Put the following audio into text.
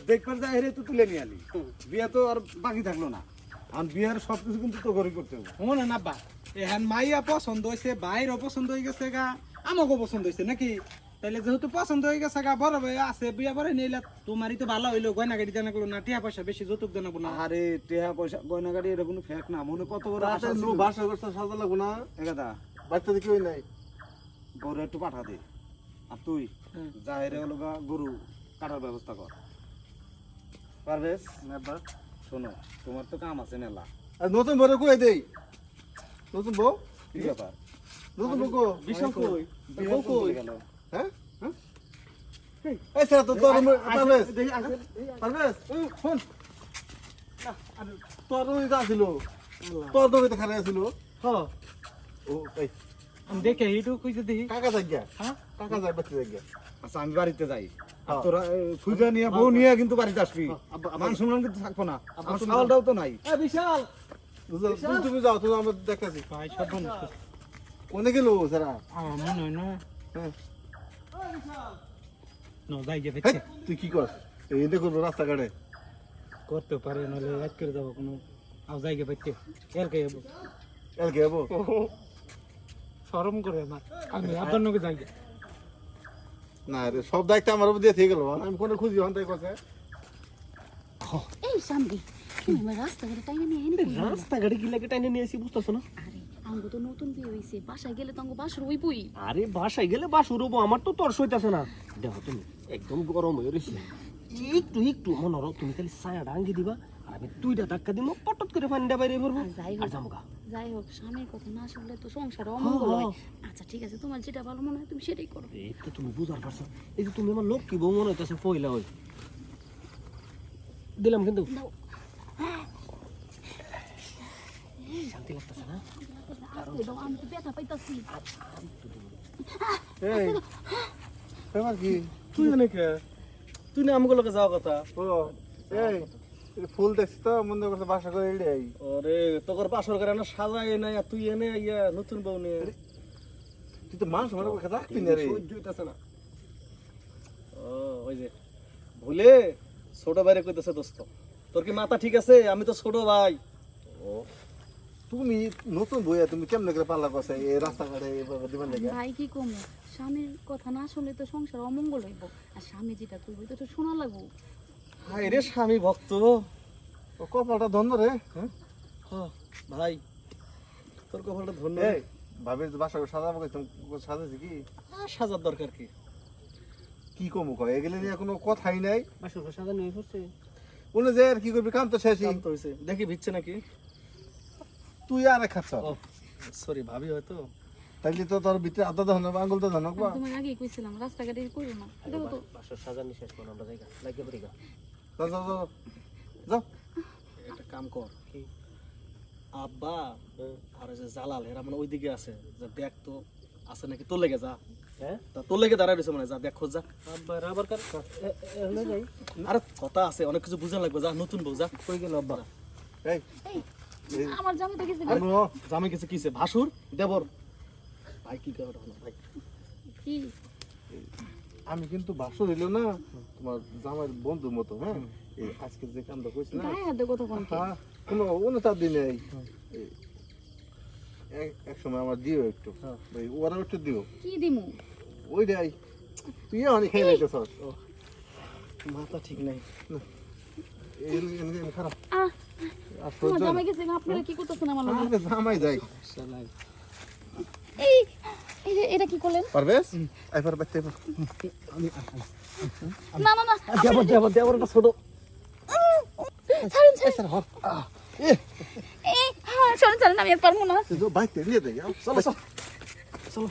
দেখবার যাই হেরে তো তুলে নিয়ে আলি বিয়া তো আর বাকি থাকলো না আর বিয়ার সবকিছু কিন্তু তো ঘরে করতে হবে শোনে না বা এখন মাইয়া পছন্দ হয়েছে বাইরও পছন্দ হয়ে গেছে গা আমাকেও পছন্দ হয়েছে নাকি তাইলে যেহেতু পছন্দ হয়ে গেছে গা বড় ভাই আছে বিয়া পরে নিলে তোমারই তো ভালো হইলো গয়না গাড়ি জানা করলো না টিয়া পয়সা বেশি যৌতুক জানাবো না আরে টেহা পয়সা গয়না গাড়ি এটা কোনো ফেক না মনে কত বড় আশা ছিল বাসা করতে সাজা লাগবো না এগাদা বাচ্চা দেখি ওই নাই গরু একটু পাঠা দে আর তুই যা হেরে হলো গা গরু কাটার ব্যবস্থা কর পারবেশ শোনো তোমার তো কাম আছে মেলা আর নতুন বড় কই দেই নতুন বউ কি ব্যাপার নতুন বউ কো বিশাল কই বিয়ে কই গেল হ্যাঁ এই স্যার তো তোর পারবেশ পারবেশ ফোন তোর ওই ছিল তোর দবিতে খারাপ ছিল হ্যাঁ ও এই আমি দেখে এইটু কইতে দেখি কাকা জায়গা হ্যাঁ কাকা যায় বাচ্চা জায়গা আচ্ছা আমি বাড়িতে যাই আর হ্যাঁ। তোরা পূজা নিয়ে বউ নিয়ে কিন্তু বাড়িতে আসবি আব্বা- মান সম্মান কিন্তু থাকবো না আমার তুমি চাউলটাও তো নাই এ বিশাল তুমি যাও তুমি আমরা দেখতেছি ভাই সব বন্ধ কোনে গেল স্যারা আমার মনে হয় না হ্যাঁ না যাই যে হেই, তুই কি কর এই দেখো রাস্তাঘাটে করতে পারে নাহলে এক করে যাবো কোনো আও যাইগে পাইতে এর কে যাবো এলকে যাবো শরম করে আমার আমি আপনার নকে যাইগে না রে সব দায়িত্ব আমার উপর দিয়ে থেকে গেল আমি কোনে খুঁজি হন তাই কথা এই সামনে তুমি আমার রাস্তাঘাটে টাইনে নিয়ে আইনি কই? রাস্তাঘাটে কি লাগে টাইনে নিয়ে আসি বুঝতেছো না আরে আঙ্গো তো নতুন বিয়ে হইছে বাসায় গেলে তো আঙ্গো বাসর হইবই আরে বাসায় গেলে বাস উড়বো আমার তো তর সইতাছে না দেখো তুমি একদম গরম হয়ে রয়েছে একটু একটু মনে হলো তুমি খালি ছায়া ডাঙ্গি দিবা আর আমি দুইটা ধাক্কা দিব পটট করে পানিটা বাইরে পড়বো আর যাই আর হোক জামগা যাই হোক স্বামীর কথা না শুনলে তো সংসার অমঙ্গল হয় আচ্ছা ঠিক আছে তোমার যেটা ভালো মনে হয় তুমি সেটাই করো এই তো তুমি বুঝার পারছো এই যে তুমি আমার লোক কি বউ মনে হইতেছে পয়লা ওই দিলাম কিন্তু দাও শান্তি লাগতেছে না আস্তে দাও আমি তো ব্যথা পাইতাছি এই তোমার কি তুই অনেকে তুই না আমগুলো লোকে যাওয়া কথা ও এই এই ফুল দেখছ তো মনে করছে বাসা করে এটাই ওরে তোর পাশর করে না সাজাই নাই আর তুই এনে ইয়া নতুন বউ নিয়ে তুই তো মানুষ মনে করে রাখবি না রে সহ্য হইতাছে না ও ওই যে ভুলে ছোট বাইরে কইতেছে দোস্ত তোর কি মাথা ঠিক আছে আমি তো ছোট ভাই ও তুমি নতুন বইয়া তুমি কেমনে করে পাল্লা কষে এই রাস্তাঘাটে এভাবে দিবেন লেগে ভাই কি কমো স্বামীর কথা না শুনলে তো সংসার অমঙ্গল হইব আর স্বামী যেটা করবে তো শোনা লাগবো হাই রে স্বামী ভক্ত ও কপালটা ধন্য রে হ্যাঁ ভাই তোর কপালটা ধন্য এই ভাবি বাসা করে সাজাবো তুমি সাজাইছি কি সাজার দরকার কি কি কমু কয় এগুলো নিয়ে কোনো কথাই নাই বাসর সাজানো হয়ে পড়ছে উনি যে আর কি করবি কাম তো শেষই শান্ত হয়েছে দেখি ভিচ্ছে নাকি তুই আর খাচ্ছ ও সরি ভাবি হয়তো তাইলে তো তোর ভিতরে আদা ধন আঙ্গুল তো ধন আমি তোমার আগেই কইছিলাম রাস্তাঘাটে করো না দেখো তো বাসর সাজানি শেষ করো আমরা জায়গা লাগে পড়ি গা যাও যাও যাও যাও একটা কাম কর কি আব্বা আর ওই যে জালাল এরা মানে ওইদিকে আছে যা দেখ তো আছে নাকি তোর লেগে যা হ্যাঁ তা তোর লেগে দাঁড়ায় রয়েছে মানে যা দেখ খোঁজ যা আব্বা আবার কার এনে যাই আরে কথা আছে অনেক কিছু বুঝা লাগবে যা নতুন বউ যা কই গেল আব্বা এই এই আমার জামাই তো গেছে আরে জামাই কিছু কিছে ভাসুর দেবর ভাই কি করে হলো ভাই কি আমি কিন্তু বাসর হইলো না তোমার জামাইয়ের বন্ধুর মতো হ্যাঁ এই আজকে যে কামটা কইছি না গায়ে হাত দিয়ে কথা কোন হ্যাঁ কোনো অনুতাপ দিন নেই এক সময় আমার দিও একটু ওই ওরা একটু দিও কি দিমু ওইটাই তুই অনেক খেয়ে যাইতেছ মাথা ঠিক নাই খারাপ আহ আর তোমার সহ্য জামাই গেছে আপনারা কি করতেছেন আমার লগে আরে জামাই যাই এই এই যে এটা কি করলেন পারবেশ আইবার বাইতে না না না দেবর না ছোট ছাড়েন ছাড়েন এই হ্যাঁ ছাড়েন ছাড়েন আমি আর পারবো না বাইতে নিয়ে যাই চলো চলো চলো